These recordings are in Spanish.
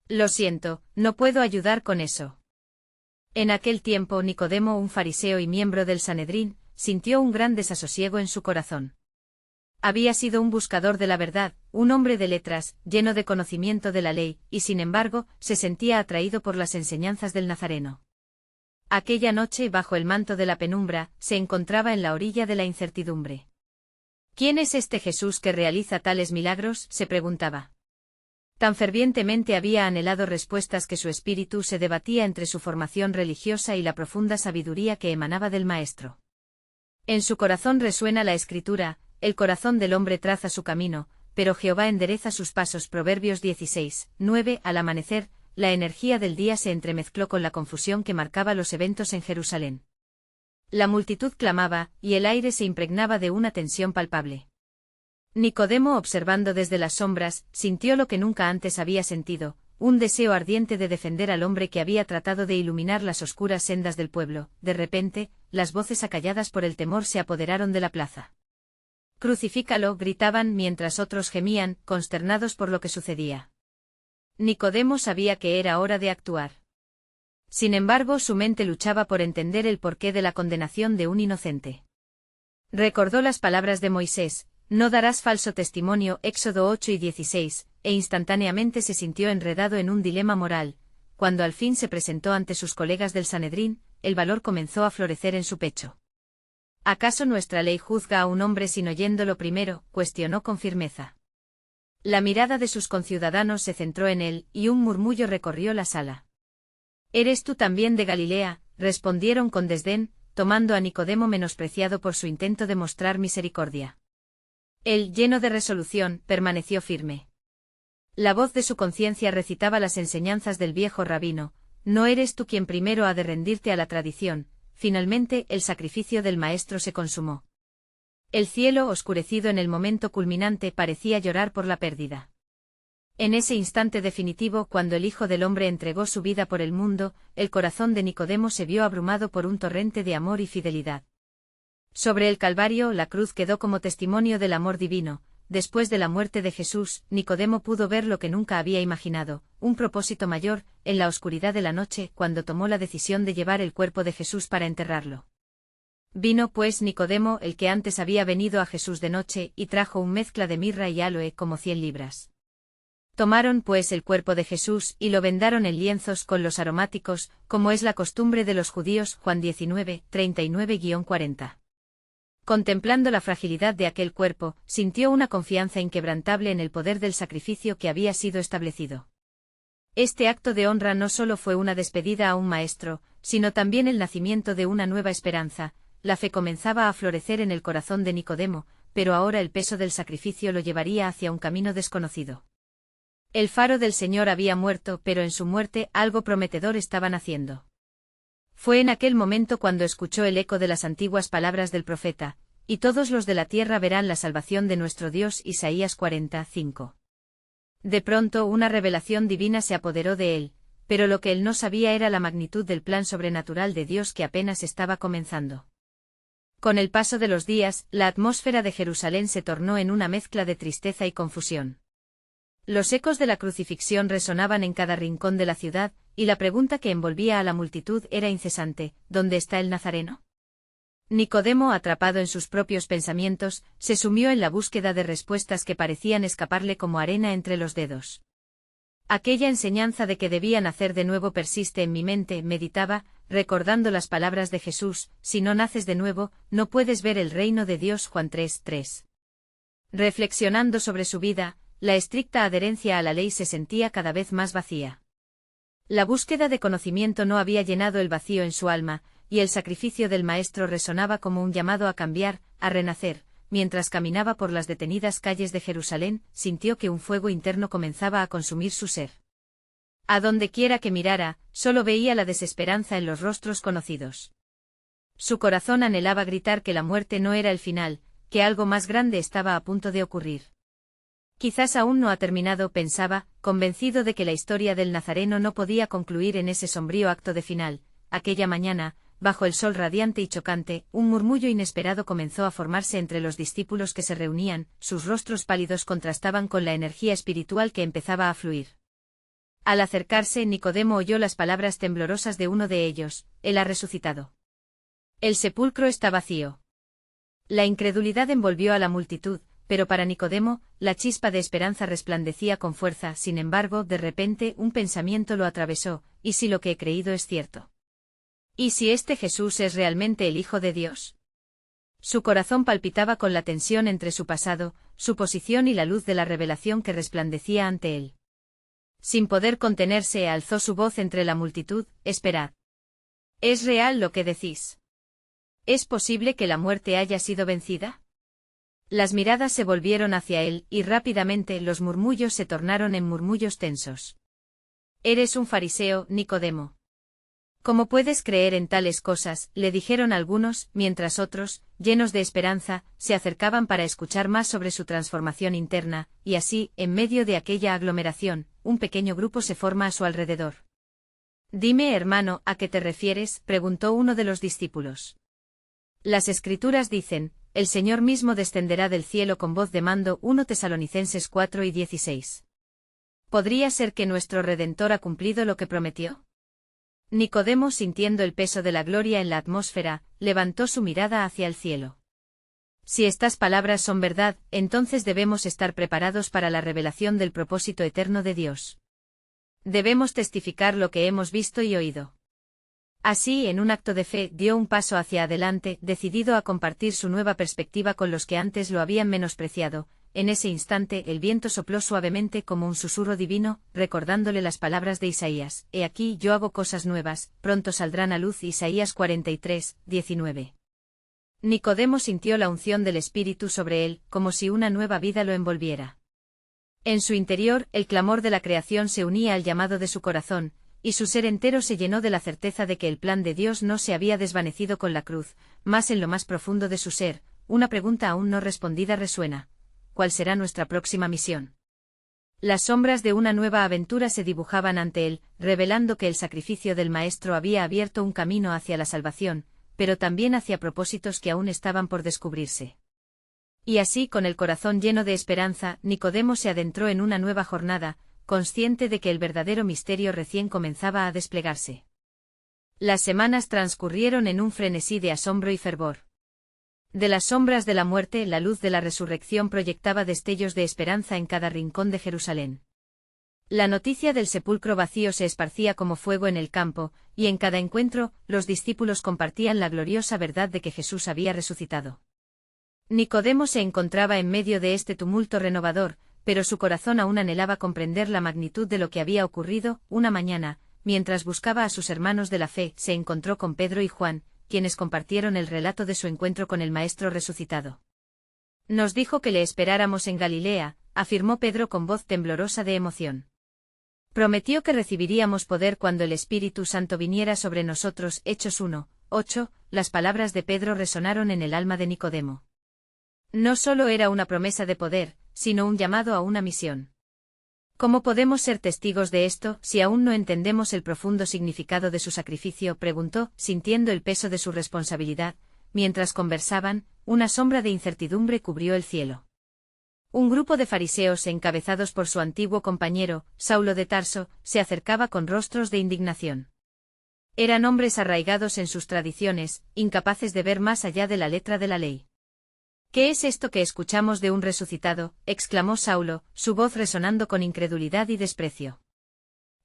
Lo siento, no puedo ayudar con eso. En aquel tiempo Nicodemo, un fariseo y miembro del Sanedrín, sintió un gran desasosiego en su corazón. Había sido un buscador de la verdad, un hombre de letras, lleno de conocimiento de la ley, y sin embargo, se sentía atraído por las enseñanzas del Nazareno. Aquella noche, bajo el manto de la penumbra, se encontraba en la orilla de la incertidumbre. ¿Quién es este Jesús que realiza tales milagros?, se preguntaba. Tan fervientemente había anhelado respuestas que su espíritu se debatía entre su formación religiosa y la profunda sabiduría que emanaba del Maestro. En su corazón resuena la Escritura: el corazón del hombre traza su camino, pero Jehová endereza sus pasos. Proverbios 16:9. Al amanecer, la energía del día se entremezcló con la confusión que marcaba los eventos en Jerusalén. La multitud clamaba, y el aire se impregnaba de una tensión palpable. Nicodemo, observando desde las sombras, sintió lo que nunca antes había sentido, un deseo ardiente de defender al hombre que había tratado de iluminar las oscuras sendas del pueblo. De repente, las voces acalladas por el temor se apoderaron de la plaza. «Crucifícalo», gritaban, mientras otros gemían, consternados por lo que sucedía. Nicodemo sabía que era hora de actuar. Sin embargo, su mente luchaba por entender el porqué de la condenación de un inocente. Recordó las palabras de Moisés: «No darás falso testimonio», Éxodo 8:16, e instantáneamente se sintió enredado en un dilema moral. Cuando al fin se presentó ante sus colegas del Sanedrín, el valor comenzó a florecer en su pecho. «¿Acaso nuestra ley juzga a un hombre sin oyéndolo primero?», cuestionó con firmeza. La mirada de sus conciudadanos se centró en él, y un murmullo recorrió la sala. «¿Eres tú también de Galilea?», respondieron con desdén, tomando a Nicodemo menospreciado por su intento de mostrar misericordia. Él, lleno de resolución, permaneció firme. La voz de su conciencia recitaba las enseñanzas del viejo rabino: «No eres tú quien primero ha de rendirte a la tradición». Finalmente, el sacrificio del Maestro se consumó. El cielo, oscurecido en el momento culminante, parecía llorar por la pérdida. En ese instante definitivo, cuando el Hijo del Hombre entregó su vida por el mundo, el corazón de Nicodemo se vio abrumado por un torrente de amor y fidelidad. Sobre el Calvario, la cruz quedó como testimonio del amor divino. Después de la muerte de Jesús, Nicodemo pudo ver lo que nunca había imaginado: un propósito mayor, en la oscuridad de la noche, cuando tomó la decisión de llevar el cuerpo de Jesús para enterrarlo. Vino pues Nicodemo, el que antes había venido a Jesús de noche, y trajo un mezcla de mirra y áloe, como 100 libras. Tomaron pues el cuerpo de Jesús, y lo vendaron en lienzos con los aromáticos, como es la costumbre de los judíos. Juan 19:39-40. Contemplando la fragilidad de aquel cuerpo, sintió una confianza inquebrantable en el poder del sacrificio que había sido establecido. Este acto de honra no solo fue una despedida a un maestro, sino también el nacimiento de una nueva esperanza. La fe comenzaba a florecer en el corazón de Nicodemo, pero ahora el peso del sacrificio lo llevaría hacia un camino desconocido. El faro del Señor había muerto, pero en su muerte algo prometedor estaba naciendo. Fue en aquel momento cuando escuchó el eco de las antiguas palabras del profeta: «Y todos los de la tierra verán la salvación de nuestro Dios». Isaías 40:5. De pronto una revelación divina se apoderó de él, pero lo que él no sabía era la magnitud del plan sobrenatural de Dios que apenas estaba comenzando. Con el paso de los días, la atmósfera de Jerusalén se tornó en una mezcla de tristeza y confusión. Los ecos de la crucifixión resonaban en cada rincón de la ciudad, y la pregunta que envolvía a la multitud era incesante: ¿dónde está el Nazareno? Nicodemo, atrapado en sus propios pensamientos, se sumió en la búsqueda de respuestas que parecían escaparle como arena entre los dedos. Aquella enseñanza de que debía nacer de nuevo persiste en mi mente, meditaba, recordando las palabras de Jesús: «Si no naces de nuevo, no puedes ver el reino de Dios». Juan 3:3. Reflexionando sobre su vida, la estricta adherencia a la ley se sentía cada vez más vacía. La búsqueda de conocimiento no había llenado el vacío en su alma, y el sacrificio del Maestro resonaba como un llamado a cambiar, a renacer. Mientras caminaba por las detenidas calles de Jerusalén, sintió que un fuego interno comenzaba a consumir su ser. A donde quiera que mirara, solo veía la desesperanza en los rostros conocidos. Su corazón anhelaba gritar que la muerte no era el final, que algo más grande estaba a punto de ocurrir. Quizás aún no ha terminado, pensaba, convencido de que la historia del Nazareno no podía concluir en ese sombrío acto de final. Aquella mañana, bajo el sol radiante y chocante, un murmullo inesperado comenzó a formarse entre los discípulos que se reunían. Sus rostros pálidos contrastaban con la energía espiritual que empezaba a fluir. Al acercarse, Nicodemo oyó las palabras temblorosas de uno de ellos: Él ha resucitado. El sepulcro está vacío. La incredulidad envolvió a la multitud, pero para Nicodemo, la chispa de esperanza resplandecía con fuerza. Sin embargo, de repente, un pensamiento lo atravesó: ¿y si lo que he creído es cierto? ¿Y si este Jesús es realmente el Hijo de Dios? Su corazón palpitaba con la tensión entre su pasado, su posición y la luz de la revelación que resplandecía ante él. Sin poder contenerse, alzó su voz entre la multitud: Esperad. ¿Es real lo que decís? ¿Es posible que la muerte haya sido vencida? Las miradas se volvieron hacia él, y rápidamente los murmullos se tornaron en murmullos tensos. Eres un fariseo, Nicodemo. ¿Cómo puedes creer en tales cosas?, le dijeron algunos, mientras otros, llenos de esperanza, se acercaban para escuchar más sobre su transformación interna, y así, en medio de aquella aglomeración, un pequeño grupo se forma a su alrededor. Dime, hermano, ¿a qué te refieres?, preguntó uno de los discípulos. Las Escrituras dicen: el Señor mismo descenderá del cielo con voz de mando. 1 Tesalonicenses 4:16. ¿Podría ser que nuestro Redentor ha cumplido lo que prometió? Nicodemo, sintiendo el peso de la gloria en la atmósfera, levantó su mirada hacia el cielo. Si estas palabras son verdad, entonces debemos estar preparados para la revelación del propósito eterno de Dios. Debemos testificar lo que hemos visto y oído. Así, en un acto de fe, dio un paso hacia adelante, decidido a compartir su nueva perspectiva con los que antes lo habían menospreciado. En ese instante el viento sopló suavemente como un susurro divino, recordándole las palabras de Isaías: He aquí yo hago cosas nuevas, pronto saldrán a luz. Isaías 43:19. Nicodemo sintió la unción del Espíritu sobre él, como si una nueva vida lo envolviera. En su interior, el clamor de la creación se unía al llamado de su corazón, y su ser entero se llenó de la certeza de que el plan de Dios no se había desvanecido con la cruz. Más en lo más profundo de su ser, una pregunta aún no respondida resuena: ¿cuál será nuestra próxima misión? Las sombras de una nueva aventura se dibujaban ante él, revelando que el sacrificio del Maestro había abierto un camino hacia la salvación, pero también hacia propósitos que aún estaban por descubrirse. Y así, con el corazón lleno de esperanza, Nicodemo se adentró en una nueva jornada, consciente de que el verdadero misterio recién comenzaba a desplegarse. Las semanas transcurrieron en un frenesí de asombro y fervor. De las sombras de la muerte, la luz de la resurrección proyectaba destellos de esperanza en cada rincón de Jerusalén. La noticia del sepulcro vacío se esparcía como fuego en el campo, y en cada encuentro, los discípulos compartían la gloriosa verdad de que Jesús había resucitado. Nicodemo se encontraba en medio de este tumulto renovador, pero su corazón aún anhelaba comprender la magnitud de lo que había ocurrido. Una mañana, mientras buscaba a sus hermanos de la fe, se encontró con Pedro y Juan, quienes compartieron el relato de su encuentro con el Maestro resucitado. Nos dijo que le esperáramos en Galilea, afirmó Pedro con voz temblorosa de emoción. Prometió que recibiríamos poder cuando el Espíritu Santo viniera sobre nosotros. Hechos 1:8. Las palabras de Pedro resonaron en el alma de Nicodemo. No solo era una promesa de poder, sino un llamado a una misión. ¿Cómo podemos ser testigos de esto si aún no entendemos el profundo significado de su sacrificio?, preguntó, sintiendo el peso de su responsabilidad. Mientras conversaban, una sombra de incertidumbre cubrió el cielo. Un grupo de fariseos, encabezados por su antiguo compañero, Saulo de Tarso, se acercaba con rostros de indignación. Eran hombres arraigados en sus tradiciones, incapaces de ver más allá de la letra de la ley. ¿Qué es esto que escuchamos de un resucitado?, exclamó Saulo, su voz resonando con incredulidad y desprecio.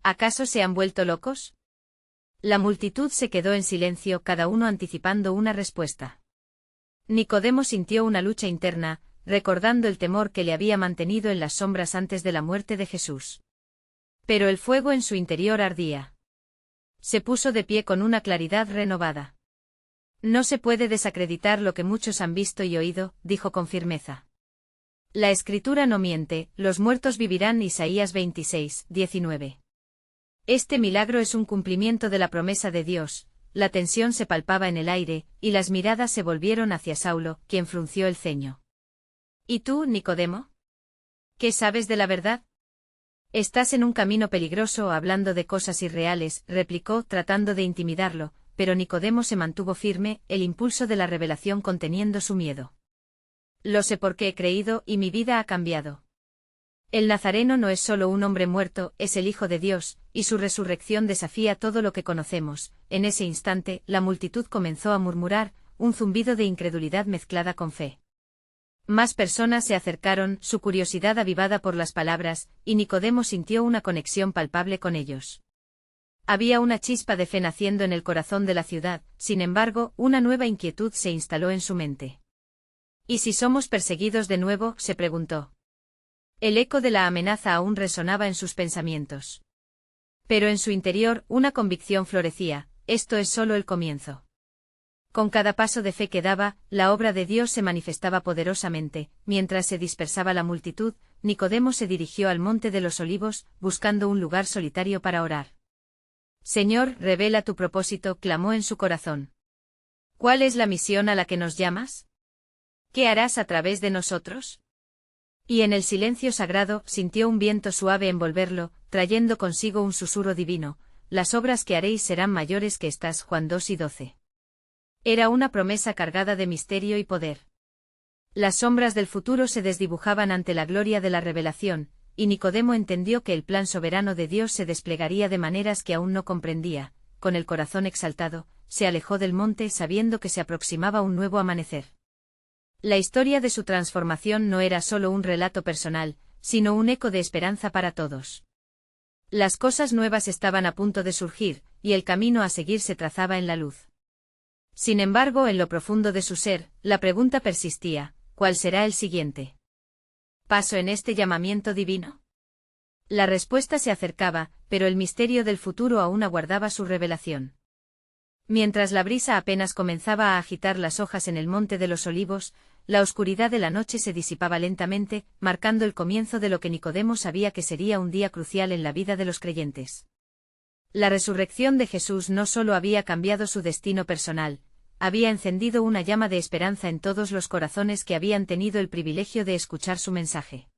¿Acaso se han vuelto locos? La multitud se quedó en silencio, cada uno anticipando una respuesta. Nicodemo sintió una lucha interna, recordando el temor que le había mantenido en las sombras antes de la muerte de Jesús. Pero el fuego en su interior ardía. Se puso de pie con una claridad renovada. No se puede desacreditar lo que muchos han visto y oído, dijo con firmeza. La Escritura no miente, los muertos vivirán. Isaías 26:19. Este milagro es un cumplimiento de la promesa de Dios. La tensión se palpaba en el aire, y las miradas se volvieron hacia Saulo, quien frunció el ceño. ¿Y tú, Nicodemo? ¿Qué sabes de la verdad? Estás en un camino peligroso hablando de cosas irreales, replicó, tratando de intimidarlo, pero Nicodemo se mantuvo firme, el impulso de la revelación conteniendo su miedo. Lo sé porque he creído y mi vida ha cambiado. El Nazareno no es solo un hombre muerto, es el Hijo de Dios, y su resurrección desafía todo lo que conocemos. En ese instante, la multitud comenzó a murmurar, un zumbido de incredulidad mezclada con fe. Más personas se acercaron, su curiosidad avivada por las palabras, y Nicodemo sintió una conexión palpable con ellos. Había una chispa de fe naciendo en el corazón de la ciudad, sin embargo, una nueva inquietud se instaló en su mente. ¿Y si somos perseguidos de nuevo?, se preguntó. El eco de la amenaza aún resonaba en sus pensamientos. Pero en su interior, una convicción florecía, esto es solo el comienzo. Con cada paso de fe que daba, la obra de Dios se manifestaba poderosamente. Mientras se dispersaba la multitud, Nicodemo se dirigió al Monte de los Olivos, buscando un lugar solitario para orar. Señor, revela tu propósito, clamó en su corazón. ¿Cuál es la misión a la que nos llamas? ¿Qué harás a través de nosotros? Y en el silencio sagrado sintió un viento suave envolverlo, trayendo consigo un susurro divino, las obras que haréis serán mayores que estas. Juan 2:12. Era una promesa cargada de misterio y poder. Las sombras del futuro se desdibujaban ante la gloria de la revelación, y Nicodemo entendió que el plan soberano de Dios se desplegaría de maneras que aún no comprendía. Con el corazón exaltado, se alejó del monte sabiendo que se aproximaba un nuevo amanecer. La historia de su transformación no era solo un relato personal, sino un eco de esperanza para todos. Las cosas nuevas estaban a punto de surgir, y el camino a seguir se trazaba en la luz. Sin embargo, en lo profundo de su ser, la pregunta persistía, ¿cuál será el siguiente paso en este llamamiento divino? La respuesta se acercaba, pero el misterio del futuro aún aguardaba su revelación. Mientras la brisa apenas comenzaba a agitar las hojas en el Monte de los Olivos, la oscuridad de la noche se disipaba lentamente, marcando el comienzo de lo que Nicodemo sabía que sería un día crucial en la vida de los creyentes. La resurrección de Jesús no solo había cambiado su destino personal, había encendido una llama de esperanza en todos los corazones que habían tenido el privilegio de escuchar su mensaje.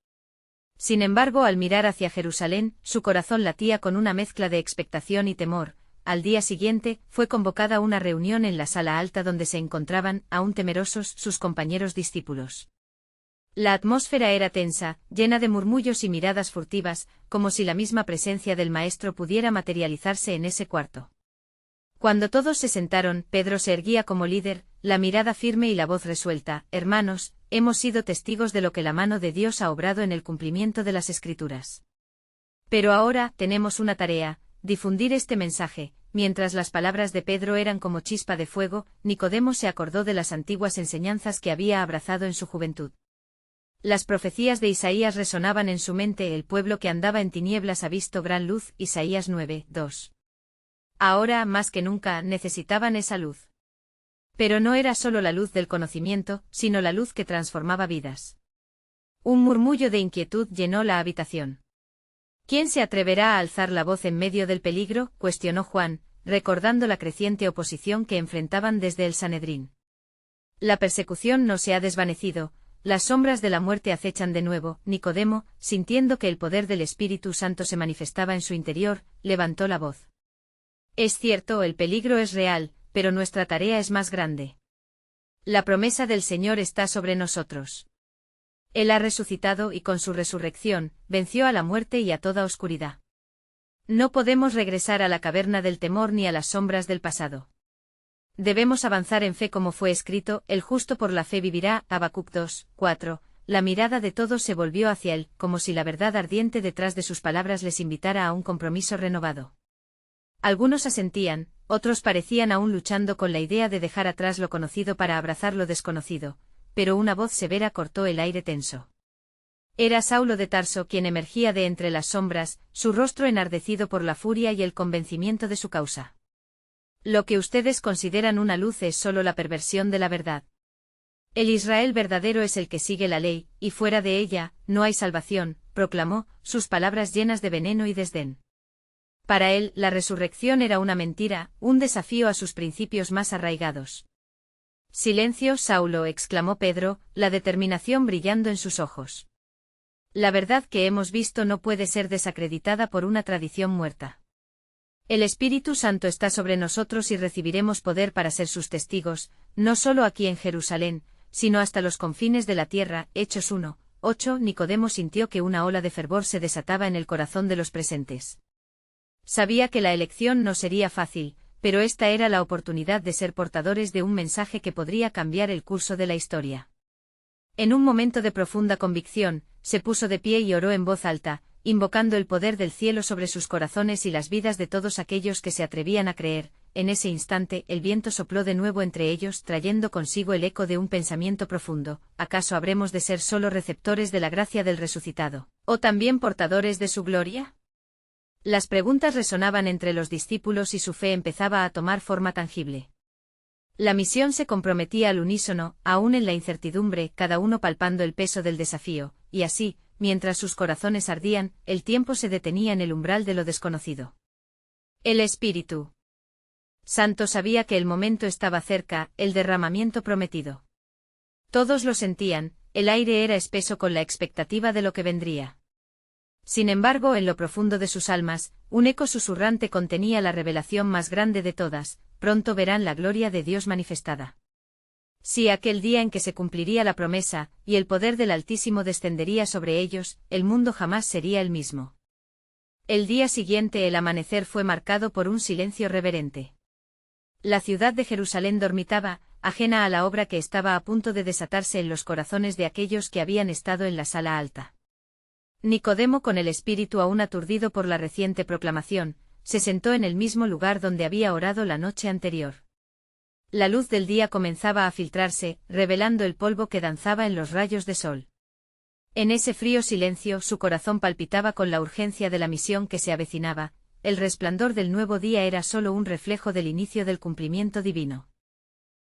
Sin embargo, al mirar hacia Jerusalén, su corazón latía con una mezcla de expectación y temor. Al día siguiente, fue convocada una reunión en la sala alta donde se encontraban, aún temerosos, sus compañeros discípulos. La atmósfera era tensa, llena de murmullos y miradas furtivas, como si la misma presencia del Maestro pudiera materializarse en ese cuarto. Cuando todos se sentaron, Pedro se erguía como líder, la mirada firme y la voz resuelta: «Hermanos, hemos sido testigos de lo que la mano de Dios ha obrado en el cumplimiento de las Escrituras. Pero ahora, tenemos una tarea: difundir este mensaje». Mientras las palabras de Pedro eran como chispa de fuego, Nicodemo se acordó de las antiguas enseñanzas que había abrazado en su juventud. Las profecías de Isaías resonaban en su mente: el pueblo que andaba en tinieblas ha visto gran luz. Isaías 9:2. Ahora, más que nunca, necesitaban esa luz. Pero no era solo la luz del conocimiento, sino la luz que transformaba vidas. Un murmullo de inquietud llenó la habitación. ¿Quién se atreverá a alzar la voz en medio del peligro?, cuestionó Juan, recordando la creciente oposición que enfrentaban desde el Sanedrín. La persecución no se ha desvanecido, las sombras de la muerte acechan de nuevo. Nicodemo, sintiendo que el poder del Espíritu Santo se manifestaba en su interior, levantó la voz. Es cierto, el peligro es real, pero nuestra tarea es más grande. La promesa del Señor está sobre nosotros. Él ha resucitado y con su resurrección, venció a la muerte y a toda oscuridad. No podemos regresar a la caverna del temor ni a las sombras del pasado. Debemos avanzar en fe como fue escrito: el justo por la fe vivirá. Habacuc 2:4. La mirada de todos se volvió hacia él, como si la verdad ardiente detrás de sus palabras les invitara a un compromiso renovado. Algunos asentían, otros parecían aún luchando con la idea de dejar atrás lo conocido para abrazar lo desconocido, pero una voz severa cortó el aire tenso. Era Saulo de Tarso quien emergía de entre las sombras, su rostro enardecido por la furia y el convencimiento de su causa. Lo que ustedes consideran una luz es solo la perversión de la verdad. El Israel verdadero es el que sigue la ley, y fuera de ella, no hay salvación, proclamó, sus palabras llenas de veneno y desdén. Para él, la resurrección era una mentira, un desafío a sus principios más arraigados. Silencio, Saulo, exclamó Pedro, la determinación brillando en sus ojos. La verdad que hemos visto no puede ser desacreditada por una tradición muerta. El Espíritu Santo está sobre nosotros y recibiremos poder para ser sus testigos, no solo aquí en Jerusalén, sino hasta los confines de la tierra. Hechos 1, 8. Nicodemo sintió que una ola de fervor se desataba en el corazón de los presentes. Sabía que la elección no sería fácil, pero esta era la oportunidad de ser portadores de un mensaje que podría cambiar el curso de la historia. En un momento de profunda convicción, se puso de pie y oró en voz alta, invocando el poder del cielo sobre sus corazones y las vidas de todos aquellos que se atrevían a creer. En ese instante, el viento sopló de nuevo entre ellos, trayendo consigo el eco de un pensamiento profundo: ¿acaso habremos de ser solo receptores de la gracia del resucitado, o también portadores de su gloria? Las preguntas resonaban entre los discípulos y su fe empezaba a tomar forma tangible. La misión se comprometía al unísono, aún en la incertidumbre, cada uno palpando el peso del desafío, y así, mientras sus corazones ardían, el tiempo se detenía en el umbral de lo desconocido. El Espíritu Santo sabía que el momento estaba cerca, el derramamiento prometido. Todos lo sentían, el aire era espeso con la expectativa de lo que vendría. Sin embargo, en lo profundo de sus almas, un eco susurrante contenía la revelación más grande de todas: pronto verán la gloria de Dios manifestada. Sí, aquel día en que se cumpliría la promesa, y el poder del Altísimo descendería sobre ellos, el mundo jamás sería el mismo. El día siguiente, el amanecer fue marcado por un silencio reverente. La ciudad de Jerusalén dormitaba, ajena a la obra que estaba a punto de desatarse en los corazones de aquellos que habían estado en la sala alta. Nicodemo, con el espíritu aún aturdido por la reciente proclamación, se sentó en el mismo lugar donde había orado la noche anterior. La luz del día comenzaba a filtrarse, revelando el polvo que danzaba en los rayos de sol. En ese frío silencio, su corazón palpitaba con la urgencia de la misión que se avecinaba. El resplandor del nuevo día era solo un reflejo del inicio del cumplimiento divino.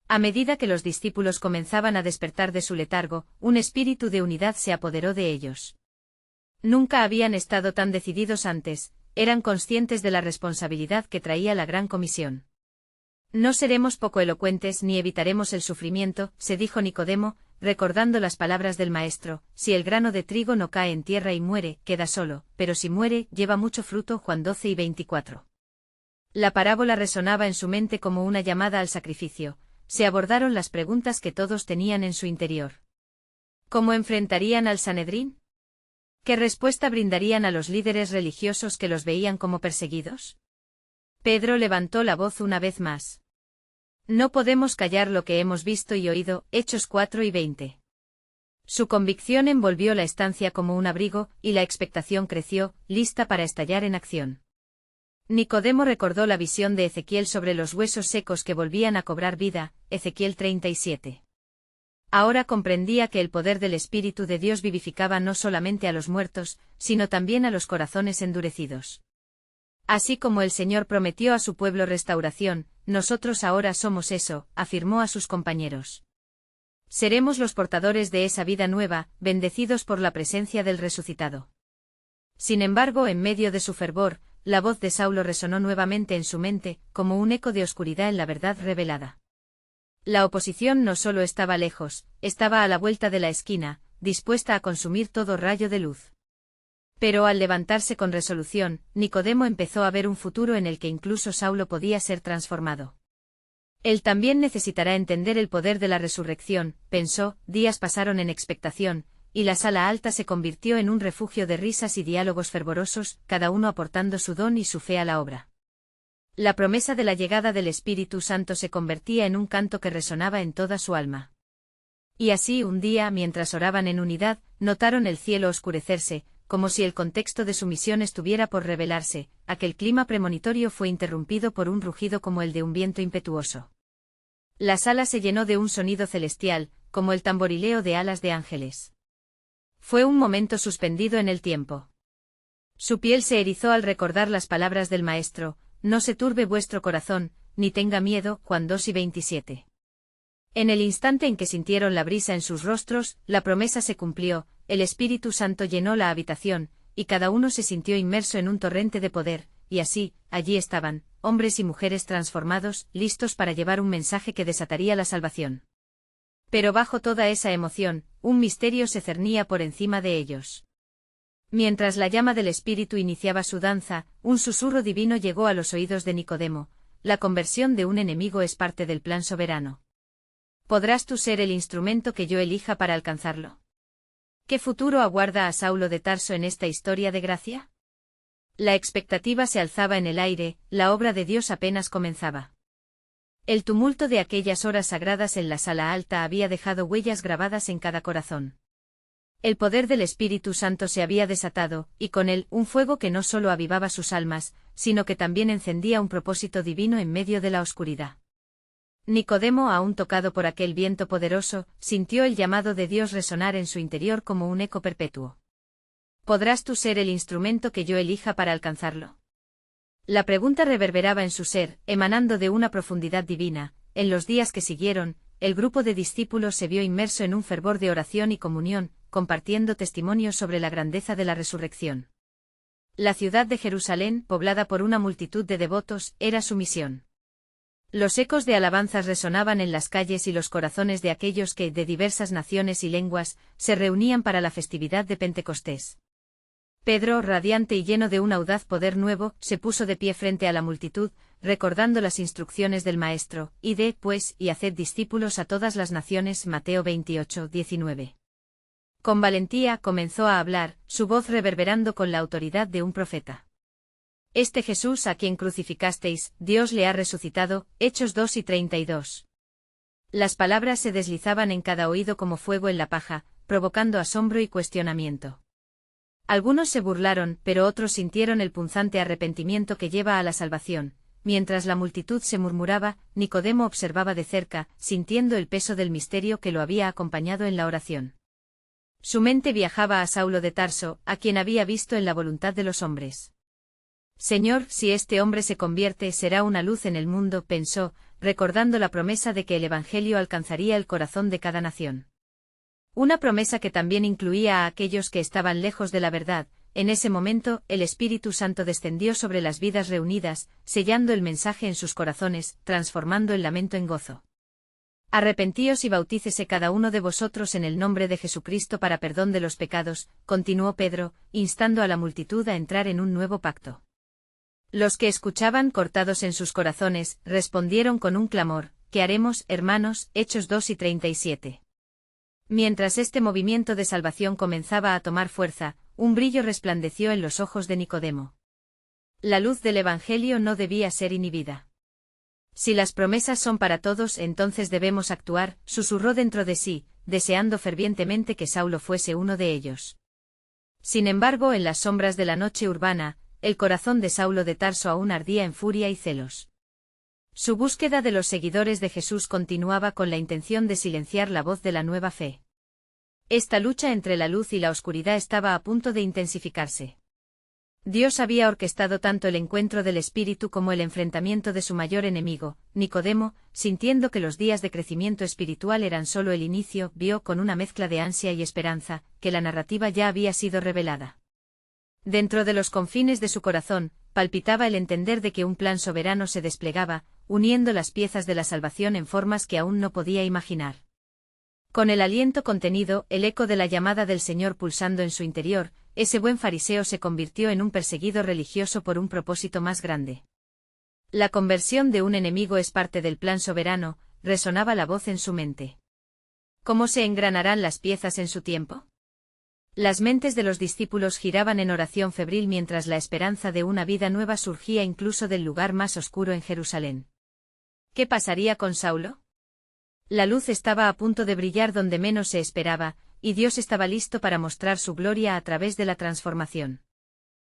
A medida que los discípulos comenzaban a despertar de su letargo, un espíritu de unidad se apoderó de ellos. Nunca habían estado tan decididos antes, eran conscientes de la responsabilidad que traía la gran comisión. No seremos poco elocuentes ni evitaremos el sufrimiento, se dijo Nicodemo, recordando las palabras del Maestro: si el grano de trigo no cae en tierra y muere, queda solo, pero si muere, lleva mucho fruto. Juan 12:24. La parábola resonaba en su mente como una llamada al sacrificio. Se abordaron las preguntas que todos tenían en su interior. ¿Cómo enfrentarían al Sanedrín? ¿Qué respuesta brindarían a los líderes religiosos que los veían como perseguidos? Pedro levantó la voz una vez más. No podemos callar lo que hemos visto y oído. Hechos 4:20. Su convicción envolvió la estancia como un abrigo, y la expectación creció, lista para estallar en acción. Nicodemo recordó la visión de Ezequiel sobre los huesos secos que volvían a cobrar vida, Ezequiel 37. Ahora comprendía que el poder del Espíritu de Dios vivificaba no solamente a los muertos, sino también a los corazones endurecidos. Así como el Señor prometió a su pueblo restauración, nosotros ahora somos eso, afirmó a sus compañeros. Seremos los portadores de esa vida nueva, bendecidos por la presencia del resucitado. Sin embargo, en medio de su fervor, la voz de Saulo resonó nuevamente en su mente, como un eco de oscuridad en la verdad revelada. La oposición no solo estaba lejos, estaba a la vuelta de la esquina, dispuesta a consumir todo rayo de luz. Pero al levantarse con resolución, Nicodemo empezó a ver un futuro en el que incluso Saulo podía ser transformado. Él también necesitará entender el poder de la resurrección, pensó. Días pasaron en expectación, y la sala alta se convirtió en un refugio de risas y diálogos fervorosos, cada uno aportando su don y su fe a la obra. La promesa de la llegada del Espíritu Santo se convertía en un canto que resonaba en toda su alma. Y así un día, mientras oraban en unidad, notaron el cielo oscurecerse, como si el contexto de su misión estuviera por revelarse. Aquel clima premonitorio fue interrumpido por un rugido como el de un viento impetuoso. La sala se llenó de un sonido celestial, como el tamborileo de alas de ángeles. Fue un momento suspendido en el tiempo. Su piel se erizó al recordar las palabras del Maestro: no se turbe vuestro corazón, ni tenga miedo. Juan 2:27. En el instante en que sintieron la brisa en sus rostros, la promesa se cumplió. El Espíritu Santo llenó la habitación, y cada uno se sintió inmerso en un torrente de poder, y así, allí estaban, hombres y mujeres transformados, listos para llevar un mensaje que desataría la salvación. Pero bajo toda esa emoción, un misterio se cernía por encima de ellos. Mientras la llama del Espíritu iniciaba su danza, un susurro divino llegó a los oídos de Nicodemo: la conversión de un enemigo es parte del plan soberano. ¿Podrás tú ser el instrumento que yo elija para alcanzarlo? ¿Qué futuro aguarda a Saulo de Tarso en esta historia de gracia? La expectativa se alzaba en el aire, la obra de Dios apenas comenzaba. El tumulto de aquellas horas sagradas en la sala alta había dejado huellas grabadas en cada corazón. El poder del Espíritu Santo se había desatado, y con él un fuego que no solo avivaba sus almas, sino que también encendía un propósito divino en medio de la oscuridad. Nicodemo, aún tocado por aquel viento poderoso, sintió el llamado de Dios resonar en su interior como un eco perpetuo. ¿Podrás tú ser el instrumento que yo elija para alcanzarlo? La pregunta reverberaba en su ser, emanando de una profundidad divina. En los días que siguieron, el grupo de discípulos se vio inmerso en un fervor de oración y comunión, compartiendo testimonios sobre la grandeza de la resurrección. La ciudad de Jerusalén, poblada por una multitud de devotos, era su misión. Los ecos de alabanzas resonaban en las calles y los corazones de aquellos que, de diversas naciones y lenguas, se reunían para la festividad de Pentecostés. Pedro, radiante y lleno de un audaz poder nuevo, se puso de pie frente a la multitud, recordando las instrucciones del Maestro: id, pues, y haced discípulos a todas las naciones. Mateo 28:19. Con valentía comenzó a hablar, su voz reverberando con la autoridad de un profeta. Este Jesús a quien crucificasteis, Dios le ha resucitado. Hechos 2:32. Las palabras se deslizaban en cada oído como fuego en la paja, provocando asombro y cuestionamiento. Algunos se burlaron, pero otros sintieron el punzante arrepentimiento que lleva a la salvación. Mientras la multitud se murmuraba, Nicodemo observaba de cerca, sintiendo el peso del misterio que lo había acompañado en la oración. Su mente viajaba a Saulo de Tarso, a quien había visto en la voluntad de los hombres. Señor, si este hombre se convierte, será una luz en el mundo, pensó, recordando la promesa de que el Evangelio alcanzaría el corazón de cada nación. Una promesa que también incluía a aquellos que estaban lejos de la verdad. En ese momento, el Espíritu Santo descendió sobre las vidas reunidas, sellando el mensaje en sus corazones, transformando el lamento en gozo. Arrepentíos y bautícese cada uno de vosotros en el nombre de Jesucristo para perdón de los pecados, continuó Pedro, instando a la multitud a entrar en un nuevo pacto. Los que escuchaban, cortados en sus corazones, respondieron con un clamor: ¿qué haremos, hermanos? Hechos 2:37. Mientras este movimiento de salvación comenzaba a tomar fuerza, un brillo resplandeció en los ojos de Nicodemo. La luz del Evangelio no debía ser inhibida. Si las promesas son para todos, entonces debemos actuar, susurró dentro de sí, deseando fervientemente que Saulo fuese uno de ellos. Sin embargo, en las sombras de la noche urbana, el corazón de Saulo de Tarso aún ardía en furia y celos. Su búsqueda de los seguidores de Jesús continuaba con la intención de silenciar la voz de la nueva fe. Esta lucha entre la luz y la oscuridad estaba a punto de intensificarse. Dios había orquestado tanto el encuentro del Espíritu como el enfrentamiento de su mayor enemigo. Nicodemo, sintiendo que los días de crecimiento espiritual eran solo el inicio, vio con una mezcla de ansia y esperanza, que la narrativa ya había sido revelada. Dentro de los confines de su corazón, palpitaba el entender de que un plan soberano se desplegaba, uniendo las piezas de la salvación en formas que aún no podía imaginar. Con el aliento contenido, el eco de la llamada del Señor pulsando en su interior, ese buen fariseo se convirtió en un perseguido religioso por un propósito más grande. La conversión de un enemigo es parte del plan soberano, resonaba la voz en su mente. ¿Cómo se engranarán las piezas en su tiempo? Las mentes de los discípulos giraban en oración febril mientras la esperanza de una vida nueva surgía incluso del lugar más oscuro en Jerusalén. ¿Qué pasaría con Saulo? La luz estaba a punto de brillar donde menos se esperaba, y Dios estaba listo para mostrar su gloria a través de la transformación.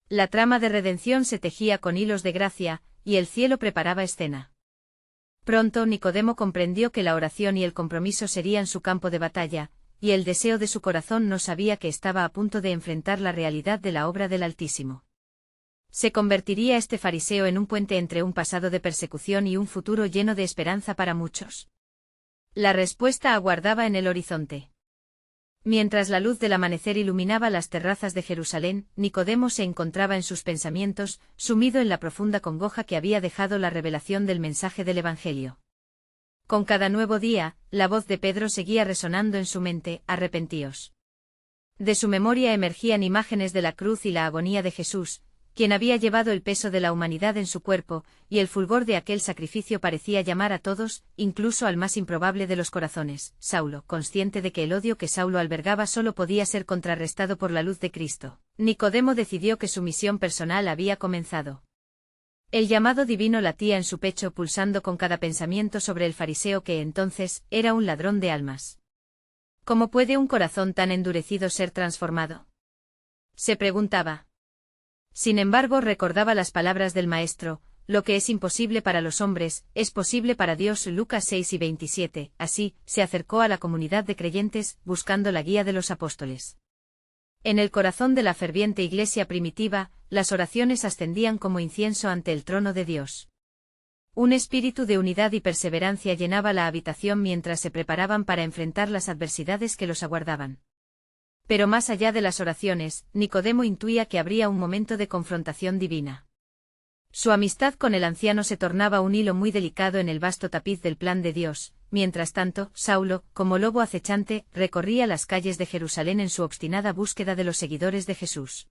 La trama de redención se tejía con hilos de gracia, y el cielo preparaba escena. Pronto Nicodemo comprendió que la oración y el compromiso serían su campo de batalla, y el deseo de su corazón no sabía que estaba a punto de enfrentar la realidad de la obra del Altísimo. ¿Se convertiría este fariseo en un puente entre un pasado de persecución y un futuro lleno de esperanza para muchos? La respuesta aguardaba en el horizonte. Mientras la luz del amanecer iluminaba las terrazas de Jerusalén, Nicodemo se encontraba en sus pensamientos, sumido en la profunda congoja que había dejado la revelación del mensaje del Evangelio. Con cada nuevo día, la voz de Pedro seguía resonando en su mente: arrepentíos. De su memoria emergían imágenes de la cruz y la agonía de Jesús, quien había llevado el peso de la humanidad en su cuerpo, y el fulgor de aquel sacrificio parecía llamar a todos, incluso al más improbable de los corazones. Saulo, consciente de que el odio que Saulo albergaba solo podía ser contrarrestado por la luz de Cristo, Nicodemo decidió que su misión personal había comenzado. El llamado divino latía en su pecho pulsando con cada pensamiento sobre el fariseo que entonces era un ladrón de almas. ¿Cómo puede un corazón tan endurecido ser transformado?, se preguntaba. Sin embargo, recordaba las palabras del Maestro: lo que es imposible para los hombres, es posible para Dios. Lucas 6:27. Así, se acercó a la comunidad de creyentes, buscando la guía de los apóstoles. En el corazón de la ferviente iglesia primitiva, las oraciones ascendían como incienso ante el trono de Dios. Un espíritu de unidad y perseverancia llenaba la habitación mientras se preparaban para enfrentar las adversidades que los aguardaban. Pero más allá de las oraciones, Nicodemo intuía que habría un momento de confrontación divina. Su amistad con el anciano se tornaba un hilo muy delicado en el vasto tapiz del plan de Dios. Mientras tanto, Saulo, como lobo acechante, recorría las calles de Jerusalén en su obstinada búsqueda de los seguidores de Jesús.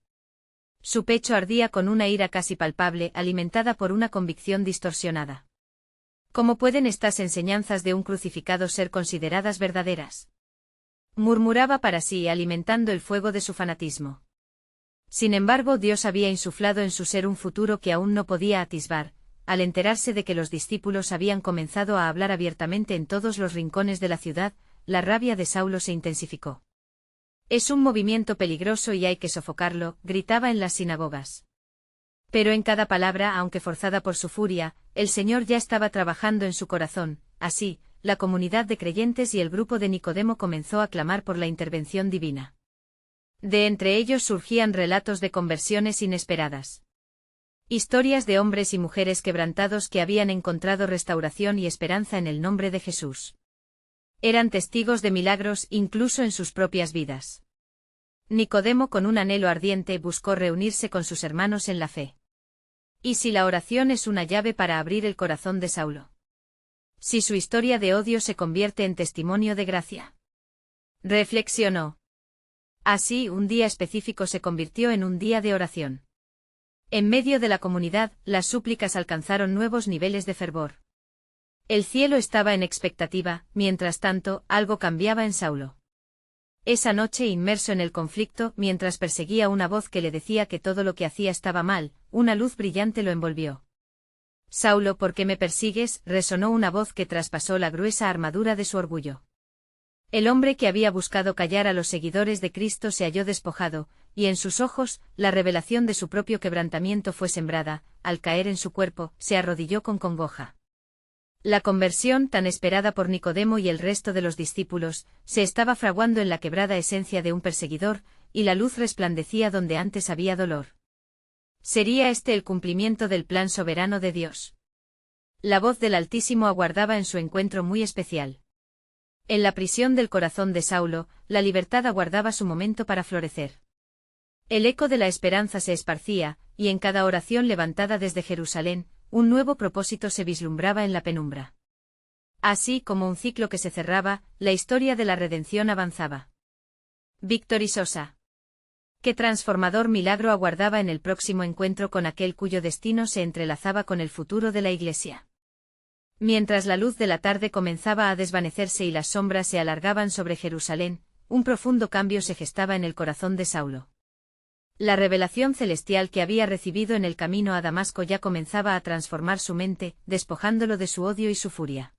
Su pecho ardía con una ira casi palpable, alimentada por una convicción distorsionada. ¿Cómo pueden estas enseñanzas de un crucificado ser consideradas verdaderas?, murmuraba para sí, alimentando el fuego de su fanatismo. Sin embargo, Dios había insuflado en su ser un futuro que aún no podía atisbar. Al enterarse de que los discípulos habían comenzado a hablar abiertamente en todos los rincones de la ciudad, la rabia de Saulo se intensificó. Es un movimiento peligroso y hay que sofocarlo, gritaba en las sinagogas. Pero en cada palabra, aunque forzada por su furia, el Señor ya estaba trabajando en su corazón. Así, la comunidad de creyentes y el grupo de Nicodemo comenzó a clamar por la intervención divina. De entre ellos surgían relatos de conversiones inesperadas. Historias de hombres y mujeres quebrantados que habían encontrado restauración y esperanza en el nombre de Jesús. Eran testigos de milagros incluso en sus propias vidas. Nicodemo, con un anhelo ardiente, buscó reunirse con sus hermanos en la fe. ¿Y si la oración es una llave para abrir el corazón de Saulo? Si su historia de odio se convierte en testimonio de gracia. Reflexionó. Así, un día específico se convirtió en un día de oración. En medio de la comunidad, las súplicas alcanzaron nuevos niveles de fervor. El cielo estaba en expectativa. Mientras tanto, algo cambiaba en Saulo. Esa noche, inmerso en el conflicto, mientras perseguía una voz que le decía que todo lo que hacía estaba mal, una luz brillante lo envolvió. Saulo, ¿por qué me persigues?, resonó una voz que traspasó la gruesa armadura de su orgullo. El hombre que había buscado callar a los seguidores de Cristo se halló despojado, y en sus ojos, la revelación de su propio quebrantamiento fue sembrada. Al caer en su cuerpo, se arrodilló con congoja. La conversión, tan esperada por Nicodemo y el resto de los discípulos, se estaba fraguando en la quebrada esencia de un perseguidor, y la luz resplandecía donde antes había dolor. ¿Sería este el cumplimiento del plan soberano de Dios? La voz del Altísimo aguardaba en su encuentro muy especial. En la prisión del corazón de Saulo, la libertad aguardaba su momento para florecer. El eco de la esperanza se esparcía, y en cada oración levantada desde Jerusalén, un nuevo propósito se vislumbraba en la penumbra. Así como un ciclo que se cerraba, la historia de la redención avanzaba. Victory Sosa. Qué transformador milagro aguardaba en el próximo encuentro con aquel cuyo destino se entrelazaba con el futuro de la Iglesia. Mientras la luz de la tarde comenzaba a desvanecerse y las sombras se alargaban sobre Jerusalén, un profundo cambio se gestaba en el corazón de Saulo. La revelación celestial que había recibido en el camino a Damasco ya comenzaba a transformar su mente, despojándolo de su odio y su furia.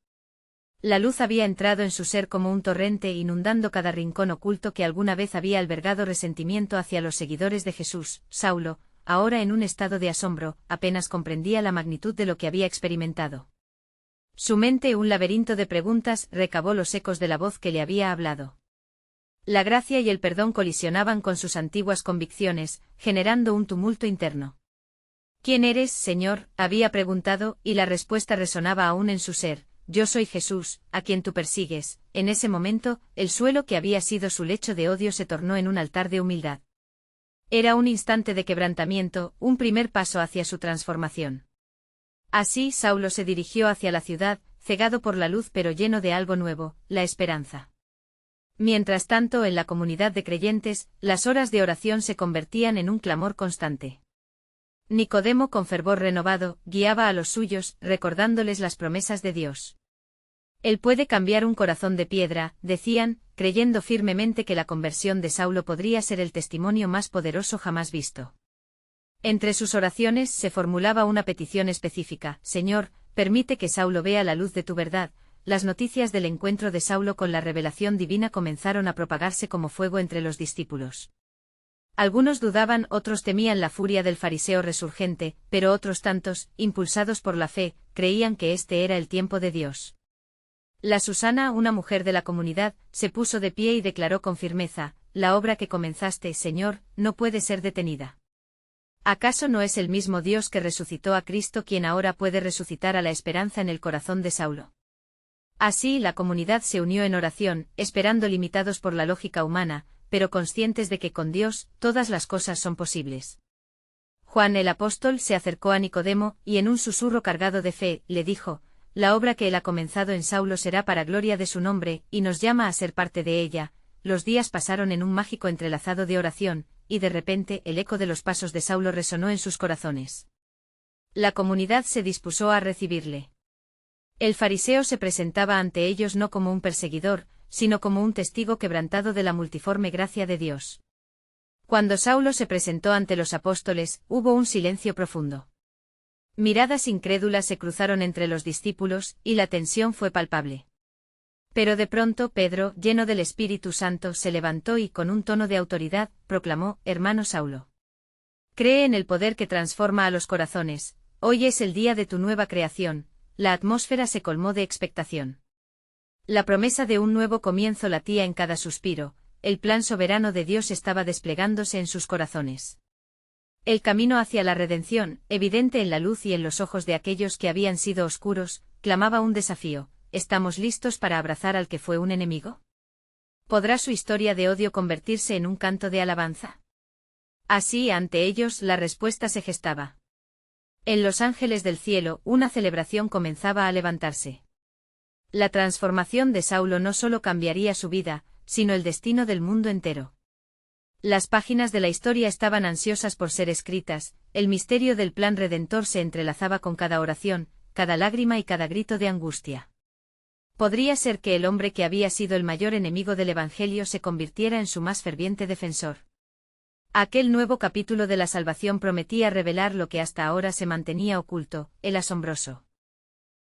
La luz había entrado en su ser como un torrente, inundando cada rincón oculto que alguna vez había albergado resentimiento hacia los seguidores de Jesús. Saulo, ahora en un estado de asombro, apenas comprendía la magnitud de lo que había experimentado. Su mente, un laberinto de preguntas, recabó los ecos de la voz que le había hablado. La gracia y el perdón colisionaban con sus antiguas convicciones, generando un tumulto interno. ¿Quién eres, Señor?, había preguntado, y la respuesta resonaba aún en su ser: yo soy Jesús, a quien tú persigues. En ese momento, el suelo que había sido su lecho de odio se tornó en un altar de humildad. Era un instante de quebrantamiento, un primer paso hacia su transformación. Así, Saulo se dirigió hacia la ciudad, cegado por la luz pero lleno de algo nuevo, la esperanza. Mientras tanto, en la comunidad de creyentes, las horas de oración se convertían en un clamor constante. Nicodemo con fervor renovado, guiaba a los suyos, recordándoles las promesas de Dios. Él puede cambiar un corazón de piedra, decían, creyendo firmemente que la conversión de Saulo podría ser el testimonio más poderoso jamás visto. Entre sus oraciones se formulaba una petición específica: Señor, permite que Saulo vea la luz de tu verdad. Las noticias del encuentro de Saulo con la revelación divina comenzaron a propagarse como fuego entre los discípulos. Algunos dudaban, otros temían la furia del fariseo resurgente, pero otros tantos, impulsados por la fe, creían que este era el tiempo de Dios. La Susana, una mujer de la comunidad, se puso de pie y declaró con firmeza: la obra que comenzaste, Señor, no puede ser detenida. ¿Acaso no es el mismo Dios que resucitó a Cristo quien ahora puede resucitar a la esperanza en el corazón de Saulo? Así la comunidad se unió en oración, esperando, limitados por la lógica humana, pero conscientes de que con Dios todas las cosas son posibles. Juan el apóstol se acercó a Nicodemo, y en un susurro cargado de fe, le dijo: la obra que él ha comenzado en Saulo será para gloria de su nombre, y nos llama a ser parte de ella. Los días pasaron en un mágico entrelazado de oración, y de repente el eco de los pasos de Saulo resonó en sus corazones. La comunidad se dispuso a recibirle. El fariseo se presentaba ante ellos no como un perseguidor, sino como un testigo quebrantado de la multiforme gracia de Dios. Cuando Saulo se presentó ante los apóstoles, hubo un silencio profundo. Miradas incrédulas se cruzaron entre los discípulos, y la tensión fue palpable. Pero de pronto Pedro, lleno del Espíritu Santo, se levantó y con un tono de autoridad, proclamó: hermano Saulo, cree en el poder que transforma a los corazones, hoy es el día de tu nueva creación. La atmósfera se colmó de expectación. La promesa de un nuevo comienzo latía en cada suspiro, el plan soberano de Dios estaba desplegándose en sus corazones. El camino hacia la redención, evidente en la luz y en los ojos de aquellos que habían sido oscuros, clamaba un desafío: ¿estamos listos para abrazar al que fue un enemigo? ¿Podrá su historia de odio convertirse en un canto de alabanza? Así, ante ellos, la respuesta se gestaba. En los ángeles del cielo, una celebración comenzaba a levantarse. La transformación de Saulo no solo cambiaría su vida, sino el destino del mundo entero. Las páginas de la historia estaban ansiosas por ser escritas, el misterio del plan redentor se entrelazaba con cada oración, cada lágrima y cada grito de angustia. Podría ser que el hombre que había sido el mayor enemigo del Evangelio se convirtiera en su más ferviente defensor. Aquel nuevo capítulo de la salvación prometía revelar lo que hasta ahora se mantenía oculto: el asombroso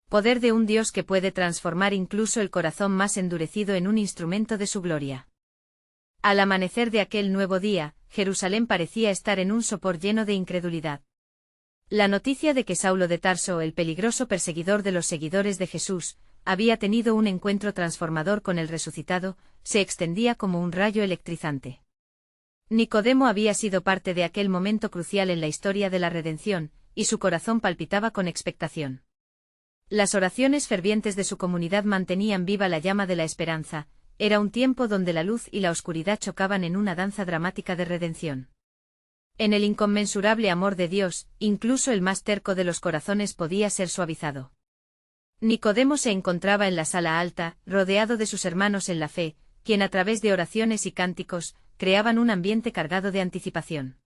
poder de un Dios que puede transformar incluso el corazón más endurecido en un instrumento de su gloria. Al amanecer de aquel nuevo día, Jerusalén parecía estar en un sopor lleno de incredulidad. La noticia de que Saulo de Tarso, el peligroso perseguidor de los seguidores de Jesús, había tenido un encuentro transformador con el resucitado, se extendía como un rayo electrizante. Nicodemo había sido parte de aquel momento crucial en la historia de la redención, y su corazón palpitaba con expectación. Las oraciones fervientes de su comunidad mantenían viva la llama de la esperanza. Era un tiempo donde la luz y la oscuridad chocaban en una danza dramática de redención. En el inconmensurable amor de Dios, incluso el más terco de los corazones podía ser suavizado. Nicodemo se encontraba en la sala alta, rodeado de sus hermanos en la fe, quien a través de oraciones y cánticos, creaban un ambiente cargado de anticipación.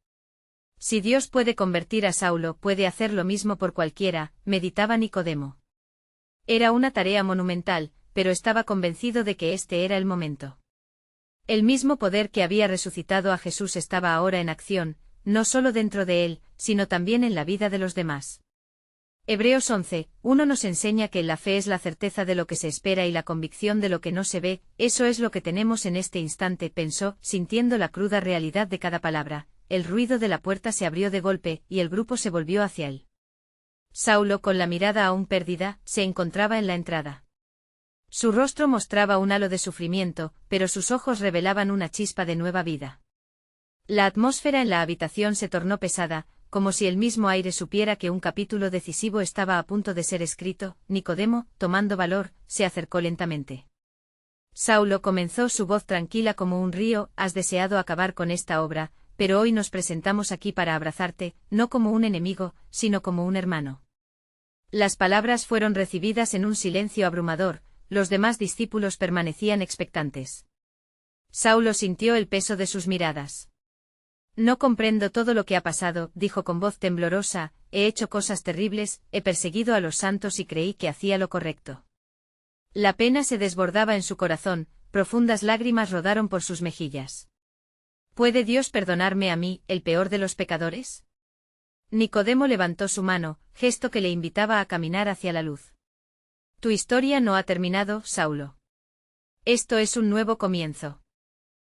Si Dios puede convertir a Saulo, puede hacer lo mismo por cualquiera, meditaba Nicodemo. Era una tarea monumental, pero estaba convencido de que este era el momento. El mismo poder que había resucitado a Jesús estaba ahora en acción, no solo dentro de él, sino también en la vida de los demás. Hebreos 11:1 nos enseña que la fe es la certeza de lo que se espera y la convicción de lo que no se ve. Eso es lo que tenemos en este instante, pensó, sintiendo la cruda realidad de cada palabra. El ruido de la puerta se abrió de golpe, y el grupo se volvió hacia él. Saulo, con la mirada aún perdida, se encontraba en la entrada. Su rostro mostraba un halo de sufrimiento, pero sus ojos revelaban una chispa de nueva vida. La atmósfera en la habitación se tornó pesada, como si el mismo aire supiera que un capítulo decisivo estaba a punto de ser escrito. Nicodemo, tomando valor, se acercó lentamente. Saulo, comenzó, su voz tranquila como un río: has deseado acabar con esta obra, pero hoy nos presentamos aquí para abrazarte, no como un enemigo, sino como un hermano. Las palabras fueron recibidas en un silencio abrumador, los demás discípulos permanecían expectantes. Saulo sintió el peso de sus miradas. No comprendo todo lo que ha pasado, dijo con voz temblorosa, he hecho cosas terribles, he perseguido a los santos y creí que hacía lo correcto. La pena se desbordaba en su corazón, profundas lágrimas rodaron por sus mejillas. ¿Puede Dios perdonarme a mí, el peor de los pecadores? Nicodemo levantó su mano, gesto que le invitaba a caminar hacia la luz. Tu historia no ha terminado, Saulo. Esto es un nuevo comienzo.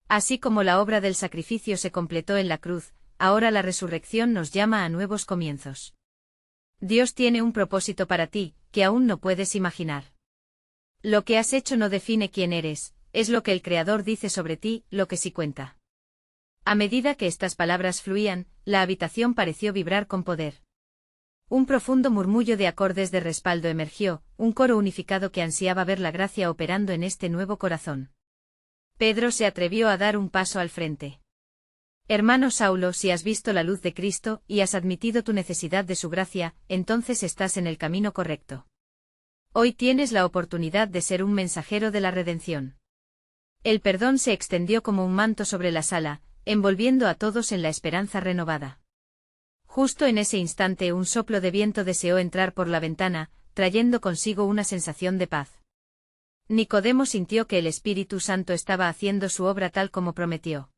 Así como la obra del sacrificio se completó en la cruz, ahora la resurrección nos llama a nuevos comienzos. Dios tiene un propósito para ti, que aún no puedes imaginar. Lo que has hecho no define quién eres, es lo que el Creador dice sobre ti, lo que sí cuenta. A medida que estas palabras fluían, la habitación pareció vibrar con poder. Un profundo murmullo de acordes de respaldo emergió, un coro unificado que ansiaba ver la gracia operando en este nuevo corazón. Pedro se atrevió a dar un paso al frente. Hermano Saulo, si has visto la luz de Cristo y has admitido tu necesidad de su gracia, entonces estás en el camino correcto. Hoy tienes la oportunidad de ser un mensajero de la redención. El perdón se extendió como un manto sobre la sala, envolviendo a todos en la esperanza renovada. Justo en ese instante un soplo de viento deseó entrar por la ventana, trayendo consigo una sensación de paz. Nicodemo sintió que el Espíritu Santo estaba haciendo su obra tal como prometió.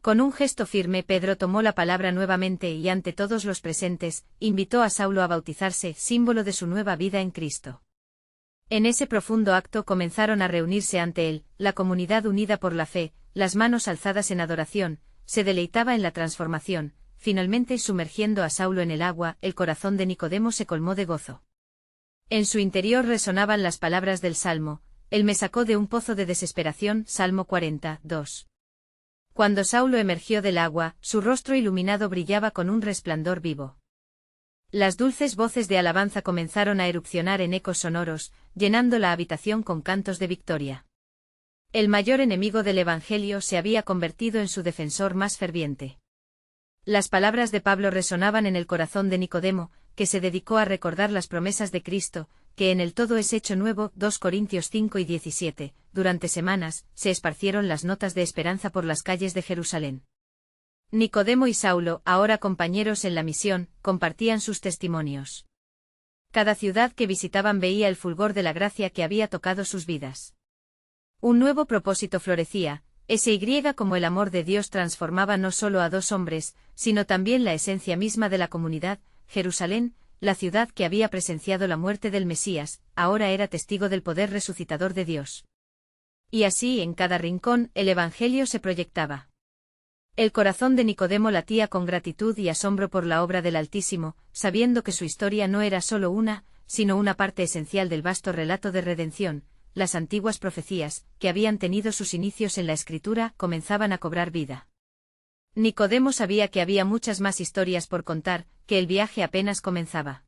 Con un gesto firme Pedro tomó la palabra nuevamente y ante todos los presentes, invitó a Saulo a bautizarse, símbolo de su nueva vida en Cristo. En ese profundo acto comenzaron a reunirse ante él, la comunidad unida por la fe, las manos alzadas en adoración, se deleitaba en la transformación, finalmente sumergiendo a Saulo en el agua, el corazón de Nicodemo se colmó de gozo. En su interior resonaban las palabras del Salmo, él me sacó de un pozo de desesperación, Salmo 42. Cuando Saulo emergió del agua, su rostro iluminado brillaba con un resplandor vivo. Las dulces voces de alabanza comenzaron a erupcionar en ecos sonoros, llenando la habitación con cantos de victoria. El mayor enemigo del Evangelio se había convertido en su defensor más ferviente. Las palabras de Pablo resonaban en el corazón de Nicodemo, que se dedicó a recordar las promesas de Cristo, que en el todo es hecho nuevo, 2 Corintios 5 y 17, durante semanas, se esparcieron las notas de esperanza por las calles de Jerusalén. Nicodemo y Saulo, ahora compañeros en la misión, compartían sus testimonios. Cada ciudad que visitaban veía el fulgor de la gracia que había tocado sus vidas. Un nuevo propósito florecía, SY como el amor de Dios transformaba no solo a 2 hombres, sino también la esencia misma de la comunidad. Jerusalén, la ciudad que había presenciado la muerte del Mesías, ahora era testigo del poder resucitador de Dios. Y así en cada rincón el Evangelio se proyectaba. El corazón de Nicodemo latía con gratitud y asombro por la obra del Altísimo, sabiendo que su historia no era solo una, sino una parte esencial del vasto relato de redención. Las antiguas profecías, que habían tenido sus inicios en la Escritura, comenzaban a cobrar vida. Nicodemo sabía que había muchas más historias por contar, que el viaje apenas comenzaba.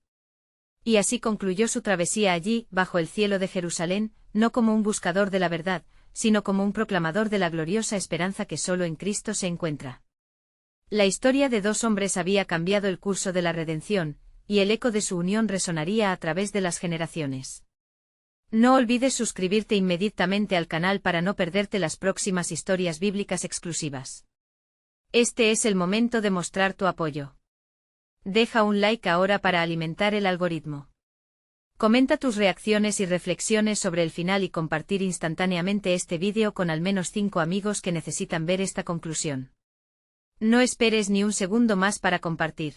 Y así concluyó su travesía allí, bajo el cielo de Jerusalén, no como un buscador de la verdad, sino como un proclamador de la gloriosa esperanza que solo en Cristo se encuentra. La historia de 2 hombres había cambiado el curso de la redención, y el eco de su unión resonaría a través de las generaciones. No olvides suscribirte inmediatamente al canal para no perderte las próximas historias bíblicas exclusivas. Este es el momento de mostrar tu apoyo. Deja un like ahora para alimentar el algoritmo. Comenta tus reacciones y reflexiones sobre el final y compartir instantáneamente este vídeo con al menos 5 amigos que necesitan ver esta conclusión. No esperes ni un segundo más para compartir.